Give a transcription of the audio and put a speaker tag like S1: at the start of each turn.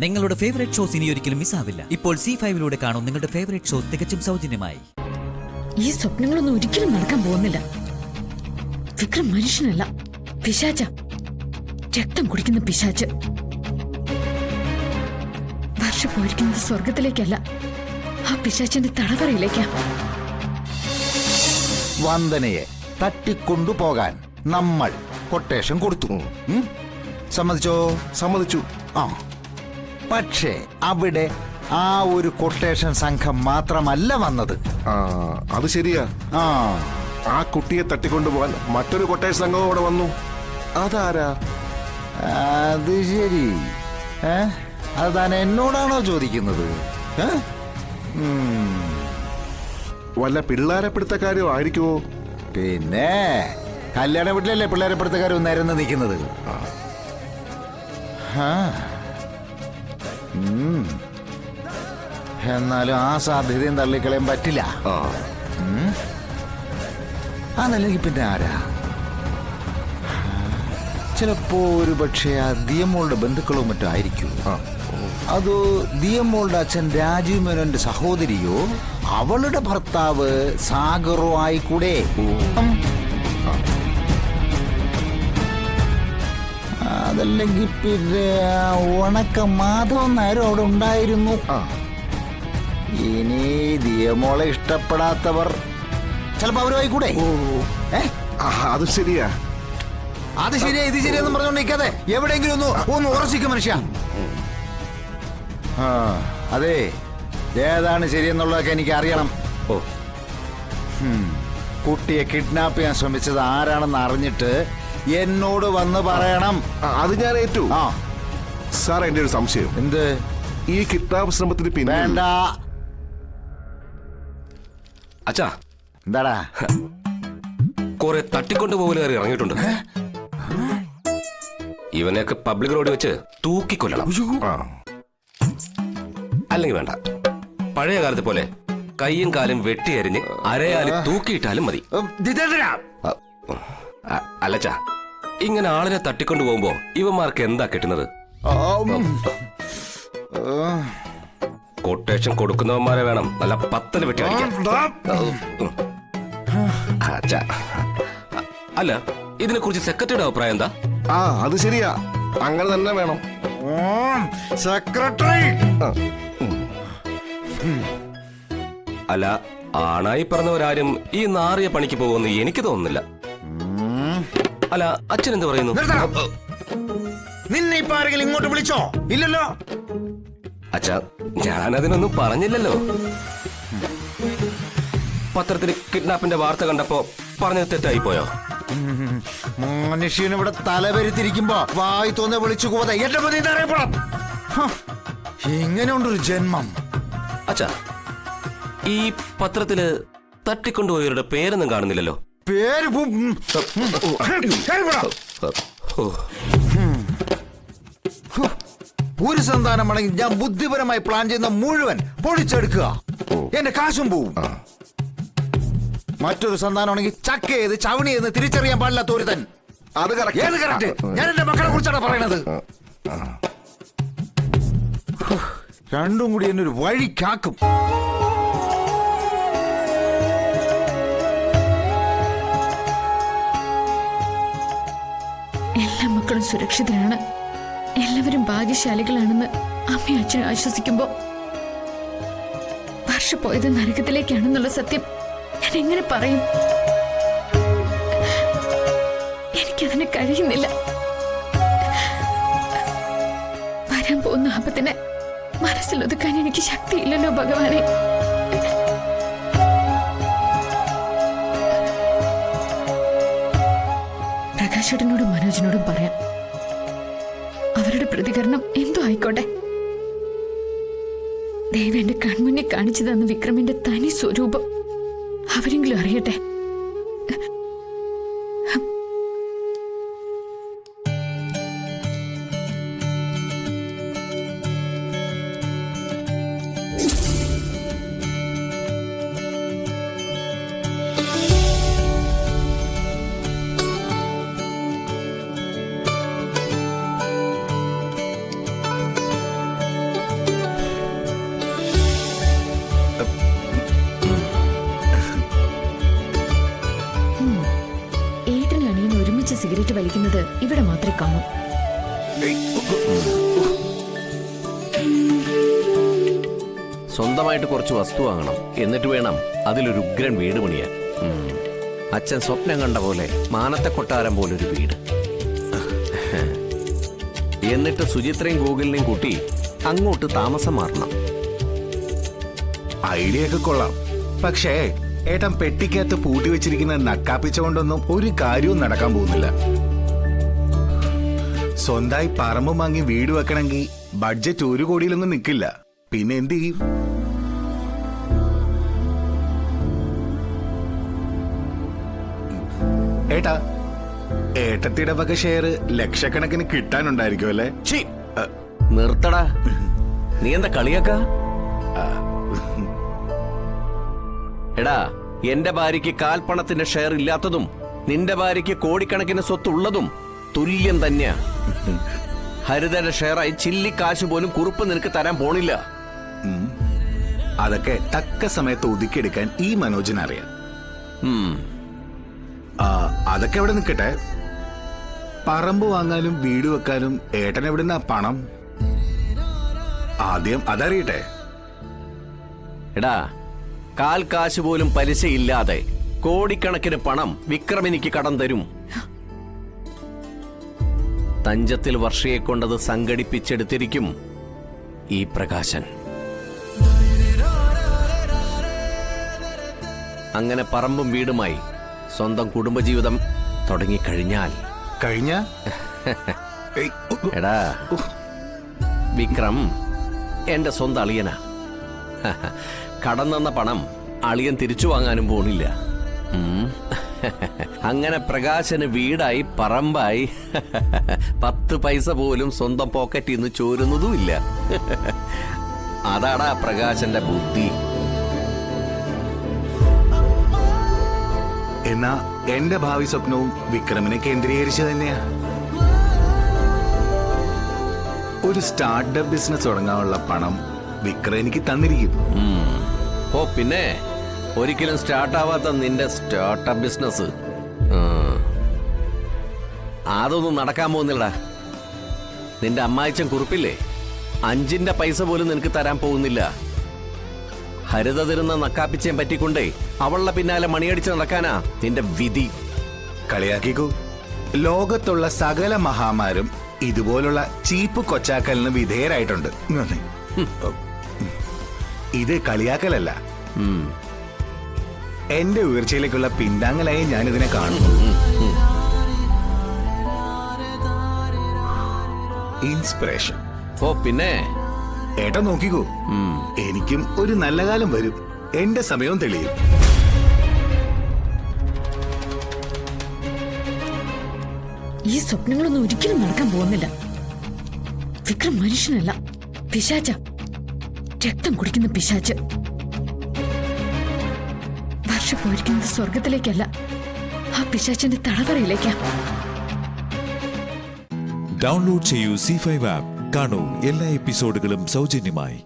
S1: നിങ്ങളുടെ favourite shows ഇനി ഒരിക്കലും മിസ്സാവില്ല. ഇപ്പോൾ C5 കാണും നിങ്ങളുടെ ഫേവറേറ്റ് ഷോസ് തികച്ചും സൗജന്യമായി.
S2: ഈ സ്വപ്നങ്ങളൊന്നും ഒരിക്കലും നടക്കാൻ പോകുന്നില്ല. വിക്രം മനുഷ്യനല്ല, പിശാച. രക്തം കുടിക്കുന്ന പിശാച്ച്. വർഷം പോയിരിക്കുന്നത് സ്വർഗത്തിലേക്കല്ല, ആ പിശാച്ചിന്റെ തടവറയിലേക്കാ.
S3: വന്ദനയെ തട്ടിക്കൊണ്ടുപോകാൻ നമ്മൾ കൊട്ടേഷൻ കൊടുത്തു. സമ്മതിച്ചോ?
S4: സമ്മതിച്ചു.
S3: ആ, പക്ഷേ അവിടെ ആ ഒരു കൊട്ടേഷൻ സംഘം മാത്രമല്ല വന്നത്.
S4: അത് ശരിയാ. ആ കുട്ടിയെ തട്ടിക്കൊണ്ടുപോകാൻ മറ്റൊരു കൊട്ടേഷൻ സംഘവും അവിടെ വന്നു. അതാരാ?
S3: അത് ശരി. അത് താൻ എന്നോടാണോ ചോദിക്കുന്നത്?
S4: വല്ല പിള്ളേരെ പിടുത്തക്കാരോ ആയിരിക്കുമോ?
S3: പിന്നെ കല്യാണ വീട്ടിലല്ലേ പിള്ളേരെ പിടുത്തക്കാരും നിരന്ന് നിൽക്കുന്നത്. എന്നാലും ആ സാധ്യതയും തള്ളിക്കളയാൻ പറ്റില്ല. അതല്ലെങ്കിൽ പിന്നെ ആരാ? ചിലപ്പോ ഒരു പക്ഷേ ആ ദിയമോളുടെ ബന്ധുക്കളോ മറ്റോ ആയിരിക്കും. അതോ ദിയമോളുടെ അച്ഛൻ രാജീവ് മേനോന്റെ സഹോദരിയോ അവളുടെ ഭർത്താവ് സാഗറോ ആയിക്കൂടെ? അതല്ലെങ്കിൽ പിന്നെ ഉണക്ക മാധവൻ നായരും അവിടെ ഉണ്ടായിരുന്നു. ഇനി ദിയമോളെ ഇഷ്ടപ്പെടാത്തവർ ചിലപ്പോ അവരുമായി കൂടെ.
S4: അത് ശരിയാ.
S3: അത് ശരിയാ, ഇത് ശരിയെന്ന് പറഞ്ഞോണ്ടിരിക്കാതെ എവിടെയെങ്കിലും ഒന്ന് ഉറച്ചിക്കും മനുഷ്യ. അതെ, ഏതാണ് ശരിയെന്നുള്ളതൊക്കെ എനിക്ക് അറിയണം. കുട്ടിയെ കിഡ്നാപ്പ് ചെയ്യാൻ ശ്രമിച്ചത് ആരാണെന്ന് അറിഞ്ഞിട്ട് എന്നോട് വന്ന് പറയണം.
S4: അത് ഞാൻ ഏറ്റു. സാർ, എന്റെ ഒരു സംശയം.
S3: എന്ത്?
S4: ഈ കിഡ്നാപ്പ് ശ്രമത്തിന് പിന്നെ
S3: വേണ്ട.
S5: അച്ഛാ,
S3: എന്താടാ?
S5: കുറെ തട്ടിക്കൊണ്ടു പോകലുകാർ ഇറങ്ങിയിട്ടുണ്ട്. ഇവനെയൊക്കെ പബ്ലിക് റോഡിൽ വെച്ച് തൂക്കിക്കൊല്ലണം. അല്ലെങ്കിൽ വേണ്ട, പഴയ കാലത്ത് പോലെ കൈയും കാലും വെട്ടിയരിഞ്ഞ് അരയാല് തൂക്കിയിട്ടാലും മതി. അല്ലച്ചാ, ഇങ്ങനെ ആളിനെ തട്ടിക്കൊണ്ടു പോകുമ്പോ ഇവന്മാർക്ക് എന്താ കിട്ടുന്നത്? കൊട്ടേഷൻ കൊടുക്കുന്നവന്മാരെ വേണം നല്ല പത്തല് വെട്ടി അടിക്കാൻ. അല്ല, ഇതിനെ കുറിച്ച് സെക്രട്ടറിയുടെ അഭിപ്രായം എന്താ?
S4: അത് ശരിയാ, അങ്ങനെ തന്നെ വേണം.
S3: സെക്രട്ടറി
S5: അല്ല, ആണായി പറഞ്ഞവരാരും ഈ നാറിയ പണിക്ക് പോകുമെന്ന് എനിക്ക് തോന്നുന്നില്ല. അല്ല, അച്ഛൻ എന്ത് പറയുന്നു?
S3: നിന്നെ ഇപ്പൊ ആരെങ്കിലും ഇങ്ങോട്ട് വിളിച്ചോ? ഇല്ലല്ലോ.
S5: അച്ഛാ, ഞാനതിനൊന്നും പറഞ്ഞില്ലല്ലോ. പത്രത്തിൽ കിഡ്നാപ്പിന്റെ വാർത്ത കണ്ടപ്പോ പറഞ്ഞത് തെറ്റായി പോയോ?
S3: മനുഷ്യനിവിടെ തലവരുത്തിരിക്കുമ്പോ വായി തോന്നെ വിളിച്ചു പോകാതെ എന്റെ പതി അറിയപ്പെടാം. ഇങ്ങനെ ഉണ്ടൊരു ജന്മം.
S5: അച്ഛാ, ഈ പത്രത്തില് തട്ടിക്കൊണ്ടുപോയവരുടെ പേരൊന്നും കാണുന്നില്ലല്ലോ.
S3: പേര് ഒരു സന്താനമാണെങ്കിൽ ഞാൻ ബുദ്ധിപരമായി പ്ലാൻ ചെയ്യുന്ന മുഴുവൻ പൊളിച്ചെടുക്കുക. എന്റെ കാശും പോവും. മറ്റൊരു സന്താനമാണെങ്കിൽ ചക്ക ചെയ്ത് ചവണി ചെയ്ത് തിരിച്ചറിയാൻ പാടില്ലാത്ത ഒരുത്തൻ.
S4: അത്
S3: ഏത് കറക്റ്റ്? ഞാൻ എന്റെ മക്കളെ കുറിച്ചാണ് പറയണത്. രണ്ടും കൂടി എന്നെ ഒരു വഴിക്കാക്കും.
S2: എല്ലാ മക്കളും സുരക്ഷിതരാണ്, എല്ലാവരും ഭാഗ്യശാലികളാണെന്ന് അമ്മയും അച്ഛനും ആശ്വസിക്കുമ്പോ വർഷ പോയത് നരകത്തിലേക്കാണെന്നുള്ള സത്യം ഞാൻ എങ്ങനെ പറയും? എനിക്കതിന് കഴിയുന്നില്ല. വരാൻ പോകുന്ന ആപത്തിനെ മനസ്സിലൊതുക്കാൻ എനിക്ക് ശക്തിയില്ലല്ലോ ഭഗവാനെ. പ്രകാശേട്ടനോടും മനോജിനോടും പറയാം. അവരുടെ പ്രതികരണം എന്തോ ആയിക്കോട്ടെ. ദൈവം എന്റെ കൺമുന്നിൽ കാണിച്ചു തന്ന വിക്രമിന്റെ തനി സ്വരൂപം അവരെങ്കിലും അറിയട്ടെ. സിഗരറ്റ് വലിക്കുന്നത് ഇവിടെ മാത്രമേ കാണൂ.
S6: സ്വന്തമായിട്ട് കുറച്ച് വസ്തു വാങ്ങണം, എന്നിട്ട് വേണം അതിലൊരു ഉഗ്രൻ വീട് പണിയാൻ. അച്ഛൻ സ്വപ്നം കണ്ട പോലെ മാനത്തെ കൊട്ടാരം പോലൊരു വീട്. എന്നിട്ട് സുചിത്രയും ഗൂഗിളിനെയും കൂട്ടി അങ്ങോട്ട് താമസം മാറണം.
S7: ഐഡിയ ഒക്കെ കൊള്ളാം. പക്ഷേ ഏട്ടൻ പെട്ടിക്കകത്ത് പൂട്ടി വെച്ചിരിക്കുന്ന നക്കാപ്പിച്ച കൊണ്ടൊന്നും ഒരു കാര്യവും നടക്കാൻ പോകുന്നില്ല. സ്വന്തമായി പറമ്പ് വാങ്ങി വീട് വെക്കണമെങ്കിൽ ബഡ്ജറ്റ് 1 കോടിയിലൊന്നും നിൽക്കില്ല. പിന്നെ എന്ത് ചെയ്യും? ഏട്ടാ, ഏട്ടത്തിയുടെ വക ഷെയർ ലക്ഷക്കണക്കിന് കിട്ടാനുണ്ടായിരിക്കും അല്ലേ?
S6: ഛീ, നിർത്തടാ. നീ എന്താ കളിയാക്ക? എടാ, എന്റെ ഭാര്യയ്ക്ക് കാൽപ്പണത്തിന്റെ ഷെയർ ഇല്ലാത്തതും നിന്റെ ഭാര്യയ്ക്ക് കോടിക്കണക്കിന് സ്വത്തുള്ളതും തുല്യം തന്നെയാ. ഹരിതയുടെ ഷെയറായി ചില്ലിക്കാശ് പോലും കുറുപ്പ് നിനക്ക് തരാൻ പോണില്ല.
S7: അതൊക്കെ തക്ക സമയത്ത് ഒതുക്കിയെടുക്കാൻ ഈ മനോജിനറിയാം. അതൊക്കെ എവിടെ നിൽക്കട്ടെ. പറമ്പ് വാങ്ങാനും വീട് വെക്കാനും ഏട്ടൻ എവിടുന്നാ പണം? ആദ്യം അതറിയട്ടെ.
S6: എടാ, കാൽ കാശ് പോലും പലിശയില്ലാതെ കോടിക്കണക്കിന് പണം വിക്രം എനിക്ക് കടം തരും. തഞ്ചത്തിൽ വർഷയെ കൊണ്ടത് സംഘടിപ്പിച്ചെടുത്തിരിക്കും ഈ പ്രകാശൻ. അങ്ങനെ പറമ്പും വീടുമായി സ്വന്തം കുടുംബജീവിതം തുടങ്ങിക്കഴിഞ്ഞാൽ എടാ, വിക്രം എന്റെ സ്വന്തം അളിയനാ. കടം തന്ന പണം അളിയൻ തിരിച്ചു വാങ്ങാനും പോണില്ല. അങ്ങനെ പ്രകാശന് വീടായി പറമ്പായി 10 പൈസ പോലും സ്വന്തം പോക്കറ്റിൽ നിന്ന് ചോരുന്നതുമില്ല. അതാടാ പ്രകാശന്റെ ബുദ്ധി.
S7: എന്നാ എന്റെ ഭാവി സ്വപ്നവും വിക്രമിനെ കേന്ദ്രീകരിച്ച് തന്നെയാ. ഒരു സ്റ്റാർട്ടപ്പ് ബിസിനസ് തുടങ്ങാനുള്ള പണം വിക്രം എനിക്ക് തന്നിരിക്കും.
S6: ഓ പിന്നെ, ഒരിക്കലും സ്റ്റാർട്ടാവാത്ത നിന്റെ സ്റ്റാർട്ടപ്പ് ബിസിനസ് അതൊന്നും നടക്കാൻ പോകുന്നില്ലടാ. നിന്റെ അമ്മായിച്ചൻ കുറിപ്പില്ലേ, 5ന്റെ പൈസ പോലും നിനക്ക് തരാൻ പോകുന്നില്ല. ഹരിത തരുന്ന നക്കാപ്പിച്ചേൻ പറ്റിക്കൊണ്ടേ അവളുടെ പിന്നാലെ മണിയടിച്ച് നടക്കാനാ നിന്റെ വിധി.
S7: കളിയാക്കിക്കൂ. ലോകത്തുള്ള സകല മഹാമാരും ഇതുപോലുള്ള ചീപ്പ് കൊച്ചാക്കലിന് വിധേയരായിട്ടുണ്ട്. ഇത് കളിയാക്കലല്ല, എന്റെ ഉയർച്ചയിലേക്കുള്ള പിന്താങ്ങലായി ഞാനിതിനെ കാണുന്നു. ഇൻസ്പിറേഷൻ.
S6: ഓ പിന്നെ,
S7: ഏട്ടാ നോക്കിക്കോ, എനിക്കും ഒരു നല്ല കാലം വരും. എന്റെ സമയവും തെളിയും.
S2: ഈ സ്വപ്നങ്ങളൊന്നും ഒരിക്കലും നടക്കാൻ പോകുന്നില്ല. വിക്രം മനുഷ്യനല്ല, പിശാച. രക്തം കുടിക്കുന്ന പിശാച്. വർഷ പോയിരിക്കുന്നത് സ്വർഗത്തിലേക്കല്ല, ആ പിശാചിന്റെ തടവറയിലേക്കാ.
S8: ഡൗൺലോഡ് ചെയ്യൂ C5 ആപ്പ്. കാണൂ എല്ലാ എപ്പിസോഡുകളും സൗജന്യമായി.